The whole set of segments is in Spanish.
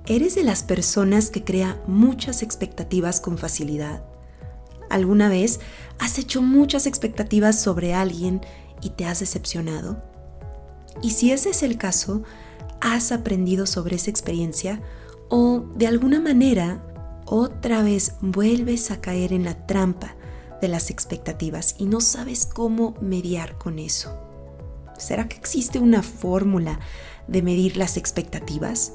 ¿Eres de las personas que crea muchas expectativas con facilidad? ¿Alguna vez has hecho muchas expectativas sobre alguien y te has decepcionado? Y si ese es el caso, ¿has aprendido sobre esa experiencia o de alguna manera otra vez vuelves a caer en la trampa de las expectativas y no sabes cómo mediar con eso? ¿Será que existe una fórmula de medir las expectativas?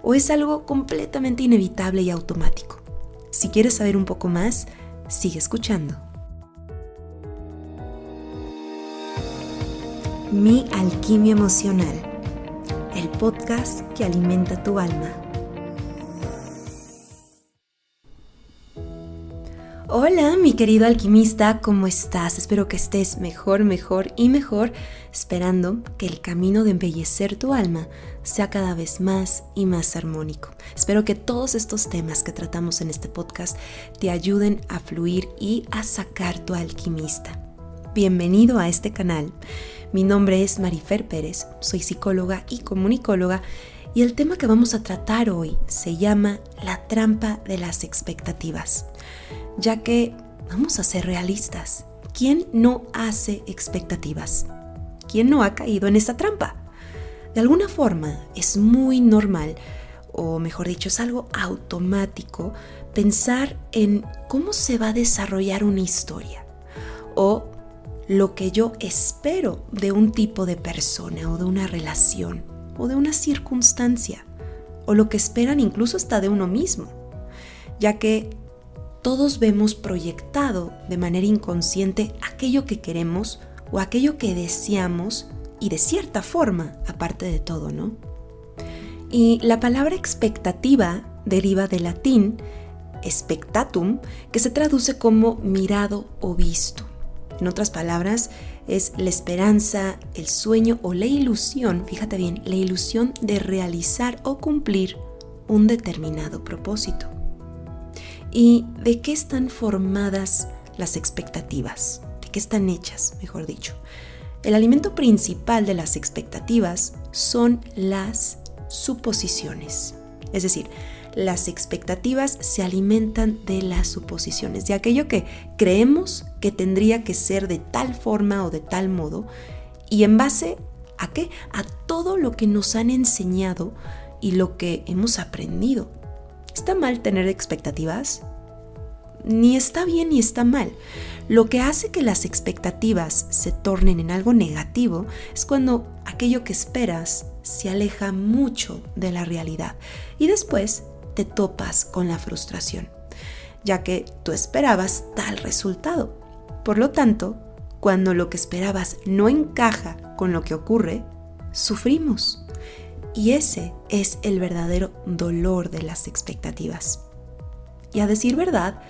¿O es algo completamente inevitable y automático? Si quieres saber un poco más, sigue escuchando. Mi Alquimia Emocional, el podcast que alimenta tu alma. Hola, mi querido alquimista, ¿cómo estás? Espero que estés mejor y mejor, esperando que el camino de embellecer tu alma sea cada vez más y más armónico. Espero que todos estos temas que tratamos en este podcast te ayuden a fluir y a sacar tu alquimista. Bienvenido a este canal. Mi nombre es Marifer Pérez, soy psicóloga y comunicóloga y el tema que vamos a tratar hoy se llama la trampa de las expectativas. Ya que vamos a ser realistas, ¿quién no hace expectativas? ¿Quién no ha caído en esta trampa? De alguna forma es muy normal, o mejor dicho, es algo automático pensar en cómo se va a desarrollar una historia o lo que yo espero de un tipo de persona o de una relación o de una circunstancia o lo que esperan incluso hasta de uno mismo, ya que todos vemos proyectado de manera inconsciente aquello que queremos o aquello que deseamos y de cierta forma, aparte de todo, ¿no? Y la palabra expectativa deriva del latín expectatum, que se traduce como mirado o visto. En otras palabras, es la esperanza, el sueño o la ilusión, fíjate bien, la ilusión de realizar o cumplir un determinado propósito. ¿Y de qué están formadas las expectativas? ¿De qué están hechas, mejor dicho? El alimento principal de las expectativas son las suposiciones. Es decir, las expectativas se alimentan de las suposiciones, de aquello que creemos que tendría que ser de tal forma o de tal modo. ¿Y en base a qué? A todo lo que nos han enseñado y lo que hemos aprendido. ¿Está mal tener expectativas? Ni está bien ni está mal. Lo que hace que las expectativas se tornen en algo negativo es cuando aquello que esperas se aleja mucho de la realidad y después te topas con la frustración, ya que tú esperabas tal resultado. Por lo tanto, cuando lo que esperabas no encaja con lo que ocurre, sufrimos. Y ese es el verdadero dolor de las expectativas. Y a decir verdad,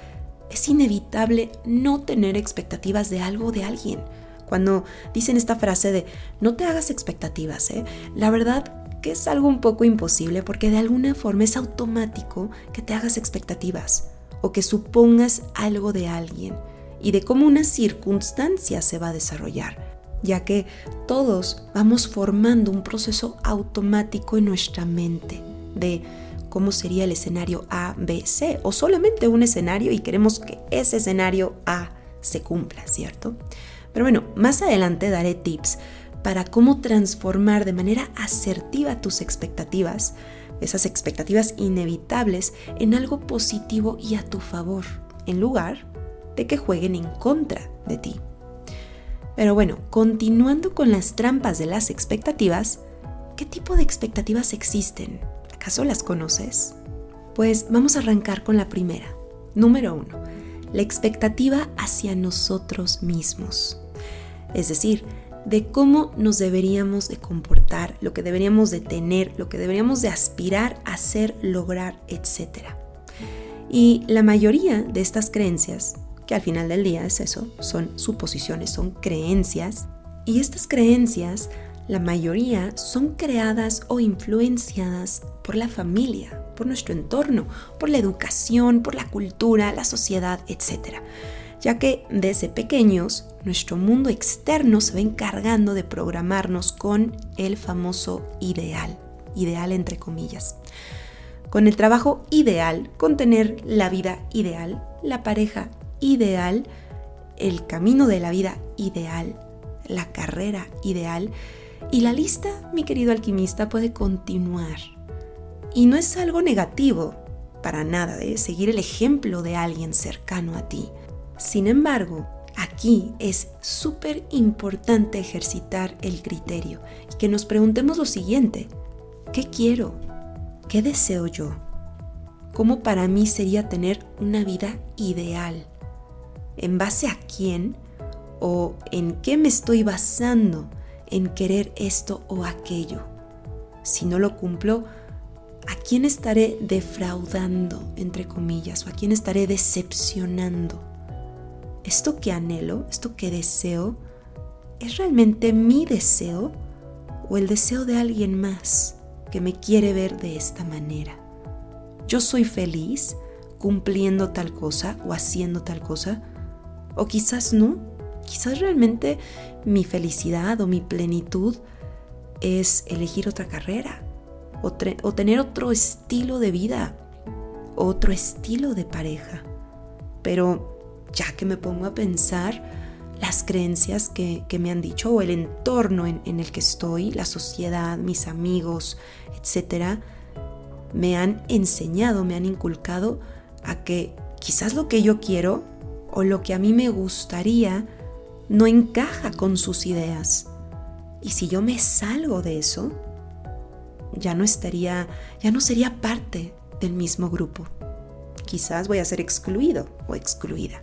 es inevitable no tener expectativas de algo o de alguien. Cuando dicen esta frase de no te hagas expectativas, la verdad que es algo un poco imposible porque de alguna forma es automático que te hagas expectativas o que supongas algo de alguien y de cómo una circunstancia se va a desarrollar, ya que todos vamos formando un proceso automático en nuestra mente de cómo sería el escenario A, B, C, o solamente un escenario y queremos que ese escenario A se cumpla, ¿cierto? Pero bueno, más adelante daré tips para cómo transformar de manera asertiva tus expectativas, esas expectativas inevitables, en algo positivo y a tu favor, en lugar de que jueguen en contra de ti. Pero bueno, continuando con las trampas de las expectativas, ¿qué tipo de expectativas existen? ¿Acaso las conoces? Pues vamos a arrancar con la primera. Número 1. La expectativa hacia nosotros mismos. Es decir, de cómo nos deberíamos de comportar, lo que deberíamos de tener, lo que deberíamos de aspirar a hacer, lograr, etc. Y la mayoría de estas creencias, que al final del día es eso, son suposiciones, son creencias, y estas creencias, la mayoría, son creadas o influenciadas por la familia, por nuestro entorno, por la educación, por la cultura, la sociedad, etc. Ya que desde pequeños, nuestro mundo externo se va encargando de programarnos con el famoso ideal entre comillas. con el trabajo ideal, con tener la vida ideal, la pareja ideal, el camino de la vida ideal, la carrera ideal. Y la lista, mi querido alquimista, puede continuar. Y no es algo negativo, para nada, seguir el ejemplo de alguien cercano a ti. Sin embargo, aquí es súper importante ejercitar el criterio y que nos preguntemos lo siguiente: ¿qué quiero? ¿Qué deseo yo? ¿Cómo para mí sería tener una vida ideal? ¿En base a quién o en qué me estoy basando en querer esto o aquello? Si no lo cumplo, ¿a quién estaré defraudando, entre comillas, o a quién estaré decepcionando? ¿Esto que anhelo, esto que deseo, es realmente mi deseo o el deseo de alguien más que me quiere ver de esta manera? ¿Yo soy feliz cumpliendo tal cosa o haciendo tal cosa? O quizás no, quizás realmente mi felicidad o mi plenitud es elegir otra carrera o tener otro estilo de vida, otro estilo de pareja. Pero ya que me pongo a pensar, las creencias que me han dicho o el entorno en el que estoy, la sociedad, mis amigos, etcétera, me han enseñado, me han inculcado a que quizás lo que yo quiero o lo que a mí me gustaría no encaja con sus ideas. Y si yo me salgo de eso, ya no sería parte del mismo grupo. Quizás voy a ser excluido o excluida.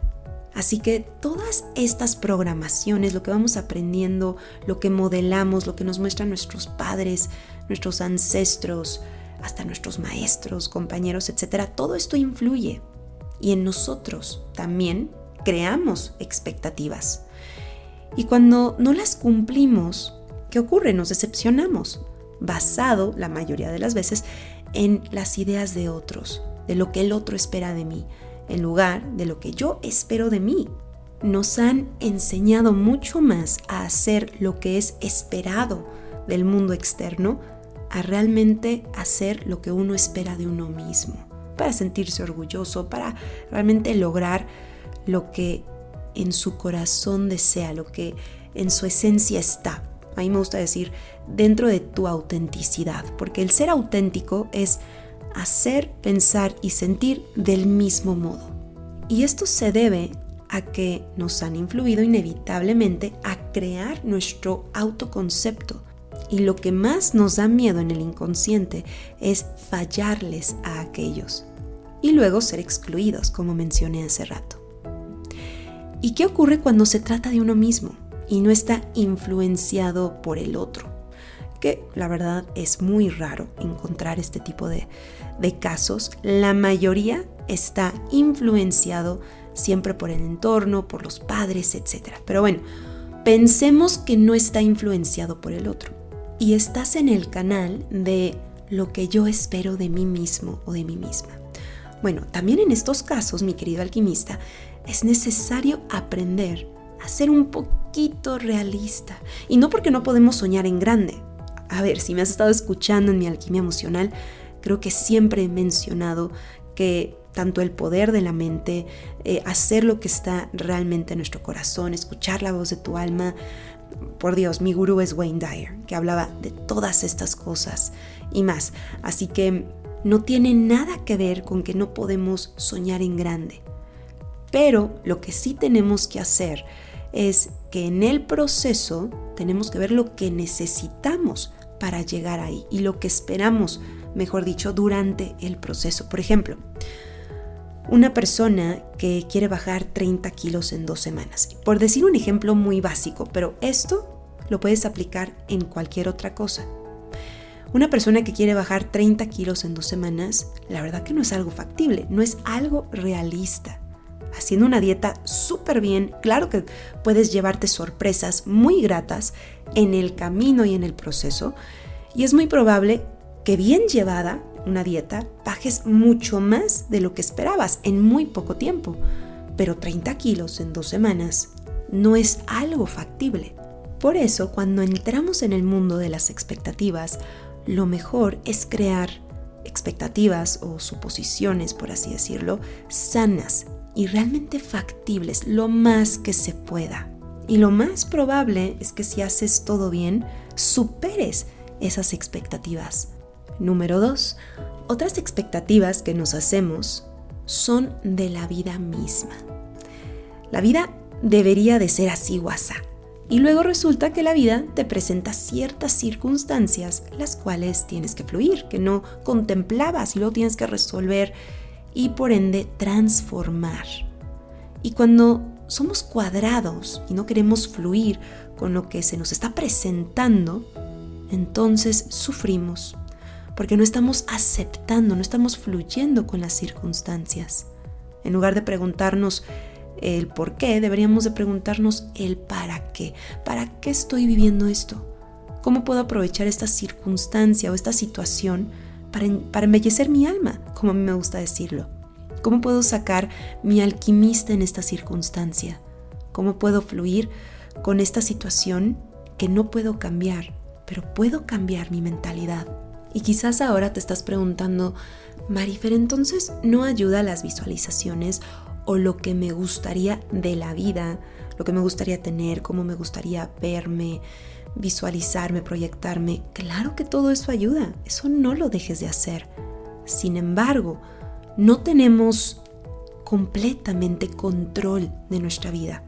Así que todas estas programaciones, lo que vamos aprendiendo, lo que modelamos, lo que nos muestran nuestros padres, nuestros ancestros, hasta nuestros maestros, compañeros, etcétera, todo esto influye. Y en nosotros también creamos expectativas. Y cuando no las cumplimos, ¿qué ocurre? Nos decepcionamos, basado la mayoría de las veces en las ideas de otros, de lo que el otro espera de mí, en lugar de lo que yo espero de mí. Nos han enseñado mucho más a hacer lo que es esperado del mundo externo, a realmente hacer lo que uno espera de uno mismo, para sentirse orgulloso, para realmente lograr lo que en su corazón desea, lo que en su esencia está. A mí me gusta decir, dentro de tu autenticidad, porque el ser auténtico es hacer, pensar y sentir del mismo modo. Y esto se debe a que nos han influido inevitablemente a crear nuestro autoconcepto. Y lo que más nos da miedo en el inconsciente es fallarles a aquellos y luego ser excluidos, como mencioné hace rato. ¿Y qué ocurre cuando se trata de uno mismo y no está influenciado por el otro? Que la verdad es muy raro encontrar este tipo de casos. La mayoría está influenciado siempre por el entorno, por los padres, etc. Pero bueno, pensemos que no está influenciado por el otro y estás en el canal de lo que yo espero de mí mismo o de mí misma. Bueno, también en estos casos, mi querido alquimista, es necesario aprender a ser un poquito realista. Y no porque no podemos soñar en grande. A ver, si me has estado escuchando en mi alquimia emocional, creo que siempre he mencionado que tanto el poder de la mente, hacer lo que está realmente en nuestro corazón, escuchar la voz de tu alma. Por Dios, mi gurú es Wayne Dyer, que hablaba de todas estas cosas y más. Así que no tiene nada que ver con que no podemos soñar en grande. Pero lo que sí tenemos que hacer es que en el proceso tenemos que ver lo que necesitamos para llegar ahí y lo que esperamos, mejor dicho, durante el proceso. Por ejemplo, una persona que quiere bajar 30 kilos en 2 semanas. Por decir un ejemplo muy básico, pero esto lo puedes aplicar en cualquier otra cosa. Una persona que quiere bajar 30 kilos en 2 semanas, la verdad que no es algo factible, no es algo realista. Haciendo una dieta súper bien, claro que puedes llevarte sorpresas muy gratas en el camino y en el proceso, y es muy probable que bien llevada una dieta bajes mucho más de lo que esperabas en muy poco tiempo, pero 30 kilos en 2 semanas no es algo factible. Por eso, cuando entramos en el mundo de las expectativas, lo mejor es crear expectativas o suposiciones, por así decirlo, sanas y realmente factibles lo más que se pueda. Y lo más probable es que si haces todo bien, superes esas expectativas. Número 2. Otras expectativas que nos hacemos son de la vida misma. La vida debería de ser así guasa. Y luego resulta que la vida te presenta ciertas circunstancias las cuales tienes que fluir, que no contemplabas y luego tienes que resolver y por ende transformar. Y cuando somos cuadrados y no queremos fluir con lo que se nos está presentando, entonces sufrimos, porque no estamos aceptando, no estamos fluyendo con las circunstancias. En lugar de preguntarnos el por qué, deberíamos de preguntarnos el para qué. ¿Para qué estoy viviendo esto? ¿Cómo puedo aprovechar esta circunstancia o esta situación para embellecer mi alma, como a mí me gusta decirlo? ¿Cómo puedo sacar mi alquimista en esta circunstancia? ¿Cómo puedo fluir con esta situación que no puedo cambiar, pero puedo cambiar mi mentalidad? Y quizás ahora te estás preguntando, Marifer, entonces ¿no ayuda las visualizaciones o lo que me gustaría de la vida, lo que me gustaría tener, cómo me gustaría verme, visualizarme, proyectarme? Claro que todo eso ayuda, eso no lo dejes de hacer. Sin embargo, no tenemos completamente control de nuestra vida.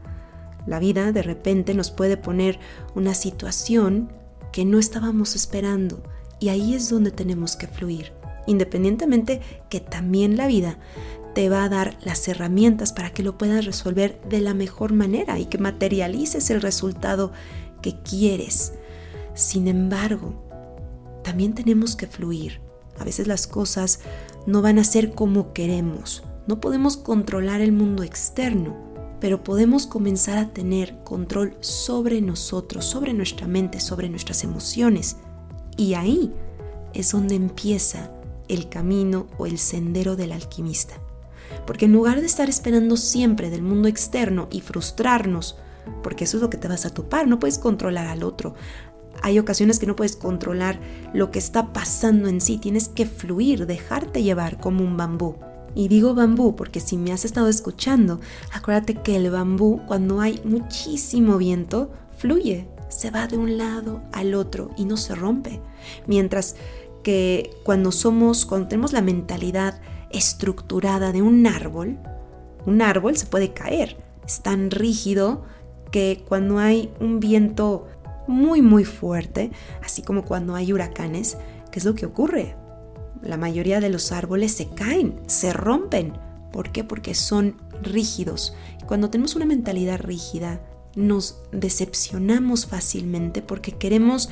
La vida de repente nos puede poner una situación que no estábamos esperando y ahí es donde tenemos que fluir, independientemente que también la vida te va a dar las herramientas para que lo puedas resolver de la mejor manera y que materialices el resultado que quieres. Sin embargo, también tenemos que fluir. A veces las cosas no van a ser como queremos. No podemos controlar el mundo externo, pero podemos comenzar a tener control sobre nosotros, sobre nuestra mente, sobre nuestras emociones. Y ahí es donde empieza el camino o el sendero del alquimista. Porque en lugar de estar esperando siempre del mundo externo y frustrarnos, porque eso es lo que te vas a topar, no puedes controlar al otro. Hay ocasiones que no puedes controlar lo que está pasando en sí, tienes que fluir, dejarte llevar como un bambú. Y digo bambú porque si me has estado escuchando, acuérdate que el bambú, cuando hay muchísimo viento, fluye, se va de un lado al otro y no se rompe. Mientras que cuando tenemos la mentalidad estructurada de un árbol se puede caer. Es tan rígido que cuando hay un viento muy muy fuerte, así como cuando hay huracanes, ¿qué es lo que ocurre? La mayoría de los árboles se caen, se rompen. ¿Por qué? Porque son rígidos. Y cuando tenemos una mentalidad rígida, nos decepcionamos fácilmente porque queremos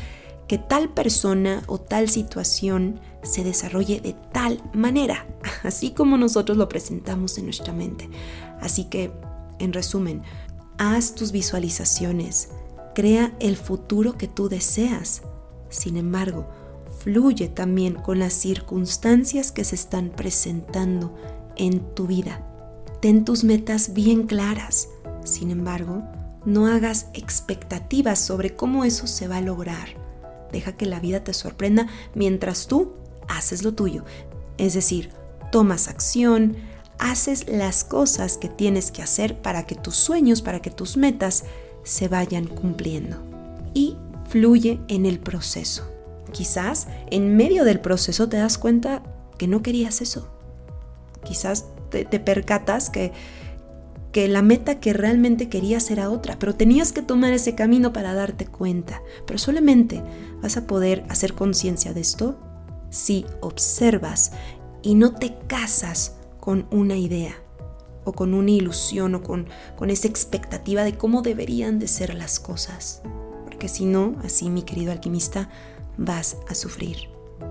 que tal persona o tal situación se desarrolle de tal manera, así como nosotros lo presentamos en nuestra mente. Así que, en resumen, haz tus visualizaciones, crea el futuro que tú deseas. Sin embargo, fluye también con las circunstancias que se están presentando en tu vida. Ten tus metas bien claras. Sin embargo, no hagas expectativas sobre cómo eso se va a lograr. Deja que la vida te sorprenda mientras tú haces lo tuyo. Es decir, tomas acción, haces las cosas que tienes que hacer para que tus sueños, para que tus metas se vayan cumpliendo. Y fluye en el proceso. Quizás en medio del proceso te das cuenta que no querías eso. Quizás te percatas que la meta que realmente querías era otra, pero tenías que tomar ese camino para darte cuenta. Pero solamente vas a poder hacer conciencia de esto si observas y no te casas con una idea o con una ilusión o con esa expectativa de cómo deberían de ser las cosas. Porque si no, así mi querido alquimista, vas a sufrir.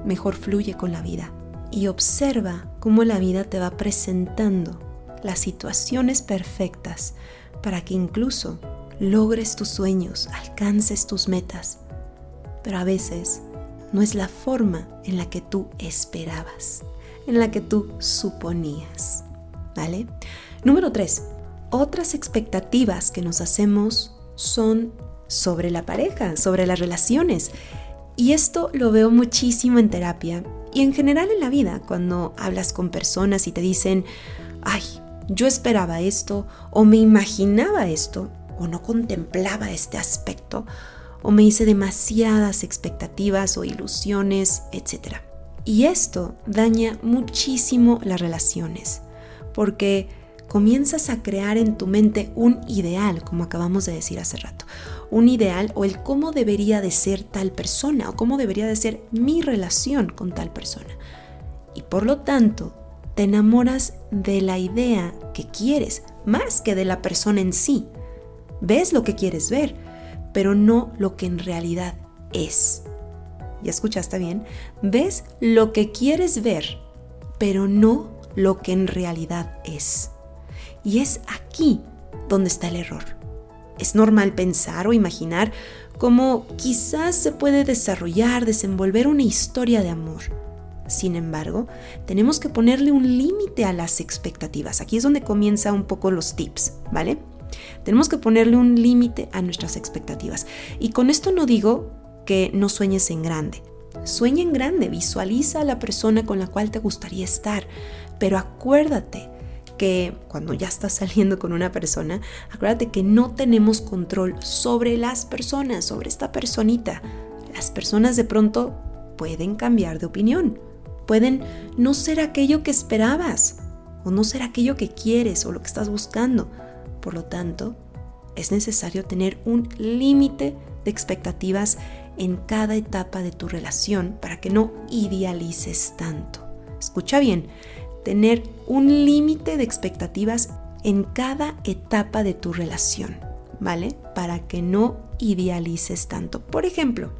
Mejor fluye con la vida y observa cómo la vida te va presentando las situaciones perfectas para que incluso logres tus sueños, alcances tus metas. Pero a veces no es la forma en la que tú esperabas, en la que tú suponías, ¿vale? Número 3. Otras expectativas que nos hacemos son sobre la pareja, sobre las relaciones. Y esto lo veo muchísimo en terapia Y en general en la vida, cuando hablas con personas y te dicen, ay, yo esperaba esto, o me imaginaba esto, o no contemplaba este aspecto, o me hice demasiadas expectativas o ilusiones, etc. Y esto daña muchísimo las relaciones, porque comienzas a crear en tu mente un ideal, como acabamos de decir hace rato, un ideal o el cómo debería de ser tal persona o cómo debería de ser mi relación con tal persona. Y por lo tanto, te enamoras de la idea que quieres más que de la persona en sí. Ves lo que quieres ver, pero no lo que en realidad es. ¿Ya escuchaste bien? Ves lo que quieres ver, pero no lo que en realidad es. Y es aquí donde está el error. Es normal pensar o imaginar cómo quizás se puede desenvolver una historia de amor. Sin embargo, tenemos que ponerle un límite a las expectativas. Aquí es donde comienzan un poco los tips, ¿vale? Tenemos que ponerle un límite a nuestras expectativas. Y con esto no digo que no sueñes en grande. Sueña en grande, visualiza a la persona con la cual te gustaría estar, pero acuérdate que cuando ya estás saliendo con una persona, acuérdate que no tenemos control sobre las personas, sobre esta personita. Las personas de pronto pueden cambiar de opinión, pueden no ser aquello que esperabas, o no ser aquello que quieres o lo que estás buscando. Por lo tanto, es necesario tener un límite de expectativas en cada etapa de tu relación para que no idealices tanto. Escucha bien, tener un límite de expectativas en cada etapa de tu relación, ¿vale? Para que no idealices tanto. Por ejemplo,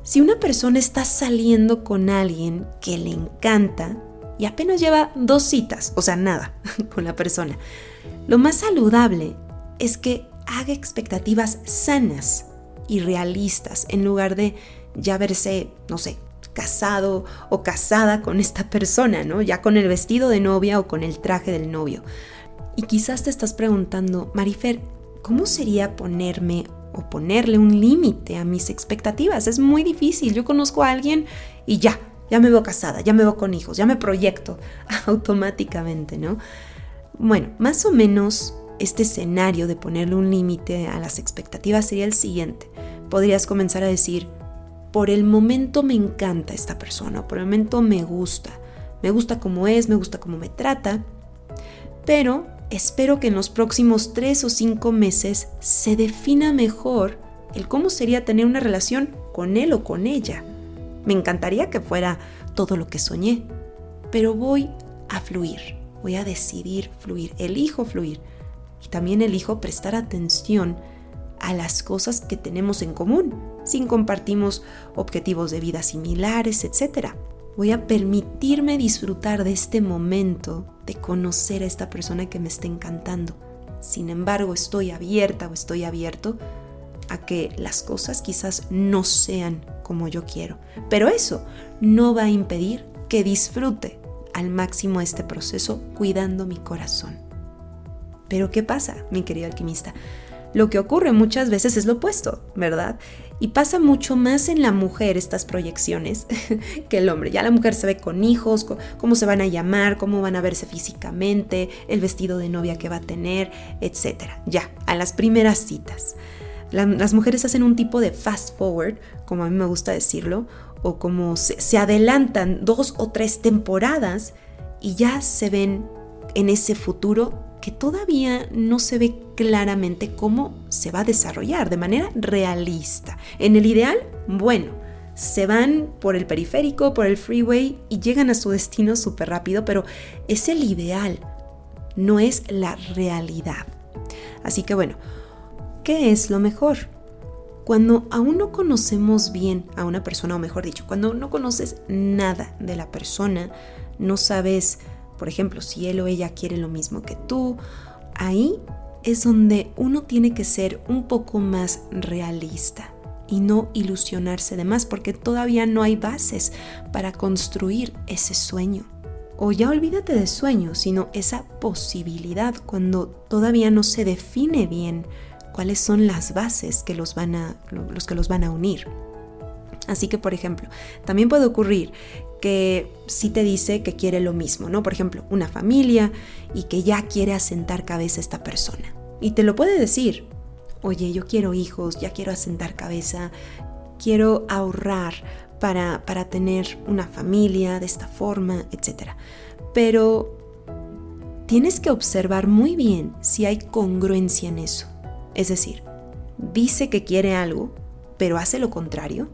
si una persona está saliendo con alguien que le encanta y apenas lleva 2 citas, o sea, nada, con la persona, lo más saludable es que haga expectativas sanas y realistas en lugar de ya verse, no sé, casado o casada con esta persona, ¿no? Ya con el vestido de novia o con el traje del novio. Y quizás te estás preguntando, Marifer, ¿cómo sería ponerle un límite a mis expectativas? Es muy difícil. Yo conozco a alguien y ya me veo casada, ya me veo con hijos, ya me proyecto automáticamente, ¿no? Bueno, más o menos este escenario de ponerle un límite a las expectativas sería el siguiente. Podrías comenzar a decir, por el momento me encanta esta persona, por el momento me gusta cómo es, me gusta cómo me trata, pero espero que en los próximos 3 o 5 meses se defina mejor el cómo sería tener una relación con él o con ella. Me encantaría que fuera todo lo que soñé, pero voy a fluir, voy a decidir fluir, elijo fluir y también elijo prestar atención a las cosas que tenemos en común, si compartimos objetivos de vida similares, etc. Voy a permitirme disfrutar de este momento de conocer a esta persona que me está encantando. Sin embargo, estoy abierta o estoy abierto a que las cosas quizás no sean como yo quiero. Pero eso no va a impedir que disfrute al máximo este proceso cuidando mi corazón. Pero ¿qué pasa, mi querido alquimista? Lo que ocurre muchas veces es lo opuesto, ¿verdad? Y pasa mucho más en la mujer estas proyecciones que el hombre. Ya la mujer se ve con hijos, cómo se van a llamar, cómo van a verse físicamente, el vestido de novia que va a tener, etc. Ya, a las primeras citas. Las mujeres hacen un tipo de fast forward, como a mí me gusta decirlo, o como se adelantan 2 o 3 temporadas y ya se ven en ese futuro que todavía no se ve claramente cómo se va a desarrollar de manera realista. En el ideal, bueno, se van por el periférico, por el freeway y llegan a su destino súper rápido, pero es el ideal, no es la realidad. Así que bueno, ¿qué es lo mejor? Cuando aún no conocemos bien a una persona, o mejor dicho, cuando no conoces nada de la persona, no sabes, por ejemplo, si él o ella quiere lo mismo que tú, ahí es donde uno tiene que ser un poco más realista y no ilusionarse de más, porque todavía no hay bases para construir ese sueño. O ya olvídate de sueño, sino esa posibilidad cuando todavía no se define bien cuáles son las bases que los que los van a unir. Así que, por ejemplo, también puede ocurrir que sí te dice que quiere lo mismo, ¿no? Por ejemplo, una familia y que ya quiere asentar cabeza esta persona. Y te lo puede decir, oye, yo quiero hijos, ya quiero asentar cabeza, quiero ahorrar para tener una familia de esta forma, etc. Pero tienes que observar muy bien si hay congruencia en eso. Es decir, dice que quiere algo, pero hace lo contrario.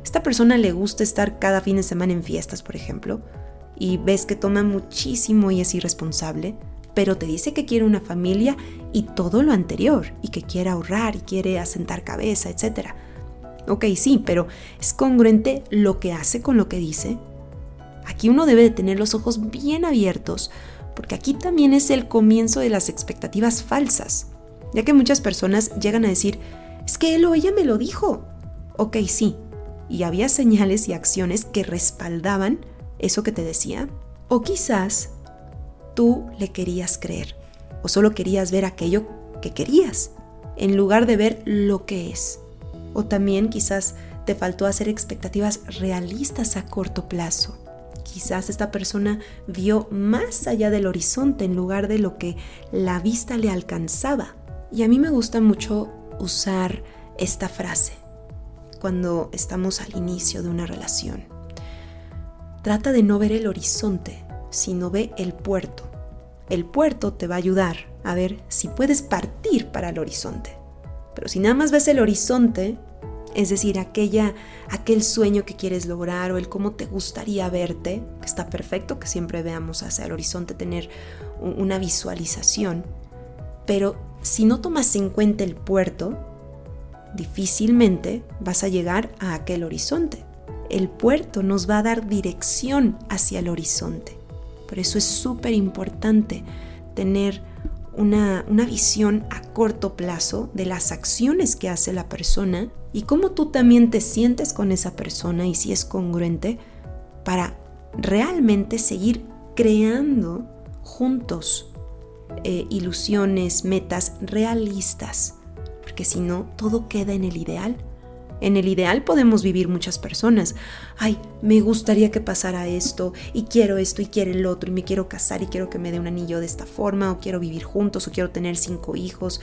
Esta persona le gusta estar cada fin de semana en fiestas, por ejemplo, y ves que toma muchísimo y es irresponsable, pero te dice que quiere una familia y todo lo anterior, y que quiere ahorrar y quiere asentar cabeza, etc. Ok, sí, pero ¿es congruente lo que hace con lo que dice? Aquí uno debe de tener los ojos bien abiertos, porque aquí también es el comienzo de las expectativas falsas, ya que muchas personas llegan a decir, es que él o ella me lo dijo. Ok, sí, y había señales y acciones que respaldaban eso que te decía, o quizás tú le querías creer, o solo querías ver aquello que querías, en lugar de ver lo que es. O también quizás te faltó hacer expectativas realistas a corto plazo. Quizás esta persona vio más allá del horizonte en lugar de lo que la vista le alcanzaba. Y a mí me gusta mucho usar esta frase cuando estamos al inicio de una relación. Trata de no ver el horizonte, sino ve el puerto. El puerto te va a ayudar a ver si puedes partir para el horizonte. Pero si nada más ves el horizonte, es decir, aquel sueño que quieres lograr o el cómo te gustaría verte, que está perfecto que siempre veamos hacia el horizonte, tener una visualización, pero si no tomas en cuenta el puerto, difícilmente vas a llegar a aquel horizonte. El puerto nos va a dar dirección hacia el horizonte. Por eso es súper importante tener una visión a corto plazo de las acciones que hace la persona y cómo tú también te sientes con esa persona y si es congruente para realmente seguir creando juntos ilusiones, metas realistas, porque si no, todo queda en el ideal. En el ideal podemos vivir muchas personas. Ay, me gustaría que pasara esto y quiero el otro y me quiero casar y quiero que me dé un anillo de esta forma o quiero vivir juntos o quiero tener 5 hijos.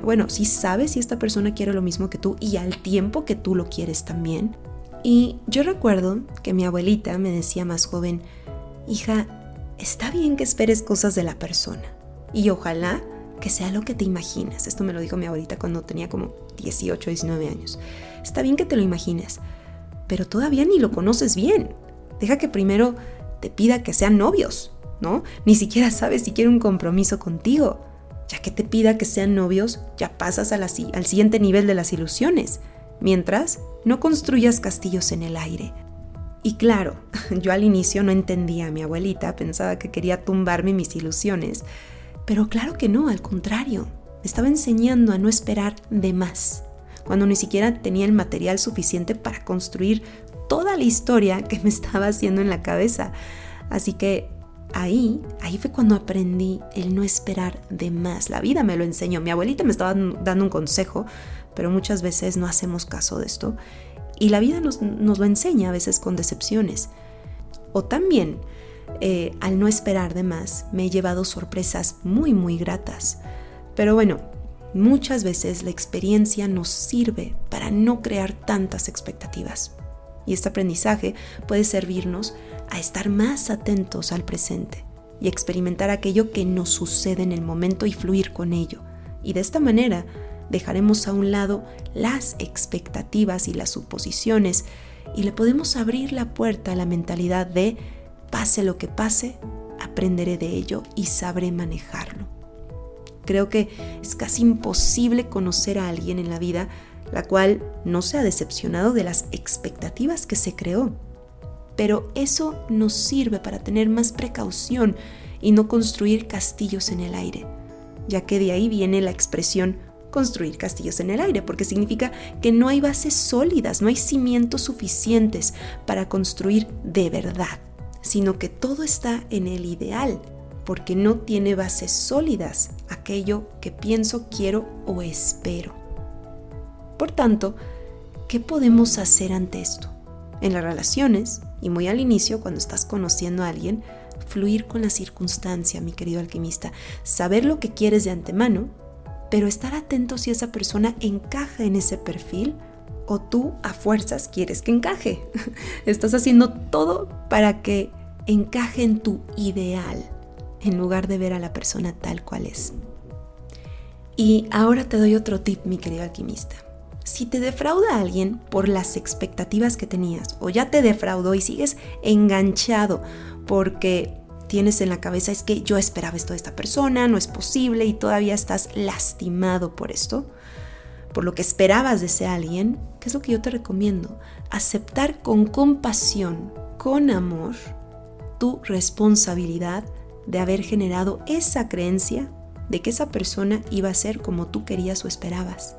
Bueno, sí sabes si esta persona quiere lo mismo que tú y al tiempo que tú lo quieres también. Y yo recuerdo que mi abuelita me decía más joven, hija, está bien que esperes cosas de la persona y ojalá que sea lo que te imaginas. Esto me lo dijo mi abuelita cuando tenía como 18, 19 años. Está bien que te lo imagines, pero todavía ni lo conoces bien. Deja que primero te pida que sean novios, ¿no? Ni siquiera sabes si quiere un compromiso contigo. Ya que te pida que sean novios, ya pasas al siguiente nivel de las ilusiones. Mientras, no construyas castillos en el aire. Y claro, yo al inicio no entendía a mi abuelita, pensaba que quería tumbarme mis ilusiones. Pero claro que no, al contrario, me estaba enseñando a no esperar de más, cuando ni siquiera tenía el material suficiente para construir toda la historia que me estaba haciendo en la cabeza. Así que ahí fue cuando aprendí el no esperar de más. La vida me lo enseñó. Mi abuelita me estaba dando un consejo, pero muchas veces no hacemos caso de esto. Y la vida nos lo enseña a veces con decepciones. O también, al no esperar de más, me he llevado sorpresas muy, muy gratas. Pero bueno, muchas veces la experiencia nos sirve para no crear tantas expectativas. Y este aprendizaje puede servirnos a estar más atentos al presente y experimentar aquello que nos sucede en el momento y fluir con ello. Y de esta manera dejaremos a un lado las expectativas y las suposiciones y le podemos abrir la puerta a la mentalidad de pase lo que pase, aprenderé de ello y sabré manejarlo. Creo que es casi imposible conocer a alguien en la vida la cual no se ha decepcionado de las expectativas que se creó. Pero eso nos sirve para tener más precaución y no construir castillos en el aire, ya que de ahí viene la expresión construir castillos en el aire, porque significa que no hay bases sólidas, no hay cimientos suficientes para construir de verdad, sino que todo está en el ideal, porque no tiene bases sólidas aquello que pienso, quiero o espero. Por tanto, ¿qué podemos hacer ante esto? En las relaciones y muy al inicio, cuando estás conociendo a alguien, fluir con la circunstancia, mi querido alquimista. Saber lo que quieres de antemano, pero estar atento si esa persona encaja en ese perfil o tú a fuerzas quieres que encaje. Estás haciendo todo para que encaje en tu ideal, en lugar de ver a la persona tal cual es. Y ahora te doy otro tip, mi querido alquimista. Si te defrauda alguien por las expectativas que tenías, o ya te defraudó y sigues enganchado porque tienes en la cabeza, es que yo esperaba esto de esta persona, no es posible, y todavía estás lastimado por esto, por lo que esperabas de ese alguien, ¿qué es lo que yo te recomiendo? Aceptar con compasión, con amor, tu responsabilidad de haber generado esa creencia de que esa persona iba a ser como tú querías o esperabas,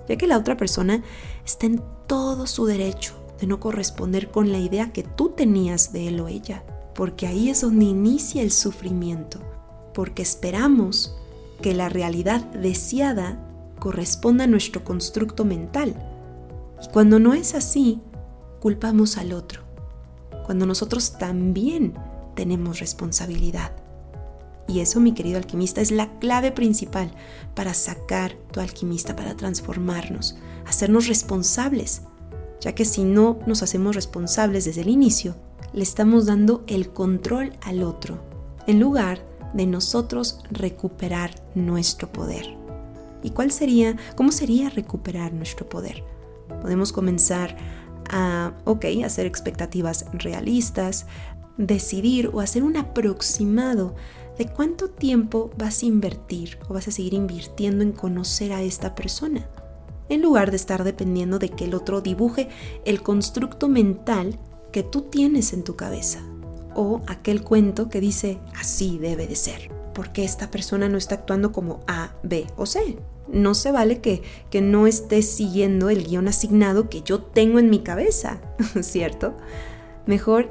ya que la otra persona está en todo su derecho de no corresponder con la idea que tú tenías de él o ella, porque ahí es donde inicia el sufrimiento, porque esperamos que la realidad deseada corresponda a nuestro constructo mental, y cuando no es así, culpamos al otro, cuando nosotros también tenemos responsabilidad. Y eso, mi querido alquimista, es la clave principal para sacar tu alquimista, para transformarnos, hacernos responsables, ya que si no nos hacemos responsables desde el inicio, le estamos dando el control al otro, en lugar de nosotros recuperar nuestro poder. ¿Y cómo sería recuperar nuestro poder? Podemos comenzar a hacer expectativas realistas, decidir o hacer un aproximado de cuánto tiempo vas a invertir o vas a seguir invirtiendo en conocer a esta persona, en lugar de estar dependiendo de que el otro dibuje el constructo mental que tú tienes en tu cabeza, o aquel cuento que dice así debe de ser, porque esta persona no está actuando como A, B o C. No se vale que no estés siguiendo el guión asignado que yo tengo en mi cabeza, ¿cierto? Mejor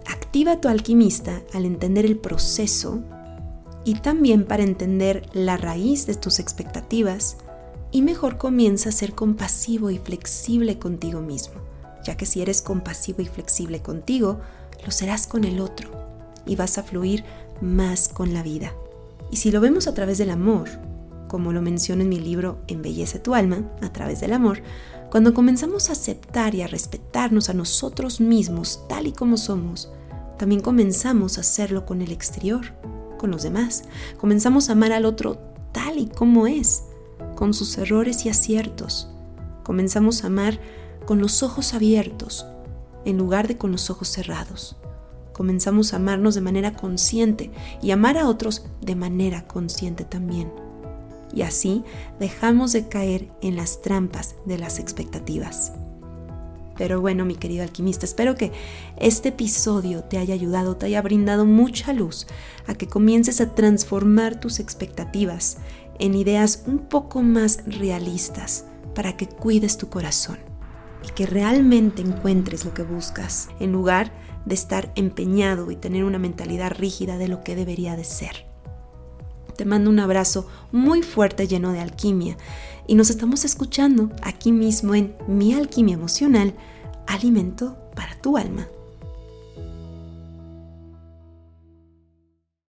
activa tu alquimista al entender el proceso y también para entender la raíz de tus expectativas, y mejor comienza a ser compasivo y flexible contigo mismo, ya que si eres compasivo y flexible contigo, lo serás con el otro y vas a fluir más con la vida. Y si lo vemos a través del amor, como lo menciono en mi libro Embellece tu alma, a través del amor, cuando comenzamos a aceptar y a respetarnos a nosotros mismos tal y como somos, también comenzamos a hacerlo con el exterior, con los demás. Comenzamos a amar al otro tal y como es, con sus errores y aciertos. Comenzamos a amar con los ojos abiertos, en lugar de con los ojos cerrados. Comenzamos a amarnos de manera consciente y amar a otros de manera consciente también. Y así dejamos de caer en las trampas de las expectativas. Pero bueno, mi querido alquimista, espero que este episodio te haya ayudado, te haya brindado mucha luz a que comiences a transformar tus expectativas en ideas un poco más realistas para que cuides tu corazón y que realmente encuentres lo que buscas, en lugar de estar empeñado y tener una mentalidad rígida de lo que debería de ser. Te mando un abrazo muy fuerte lleno de alquimia y nos estamos escuchando aquí mismo en Mi Alquimia Emocional, alimento para tu alma.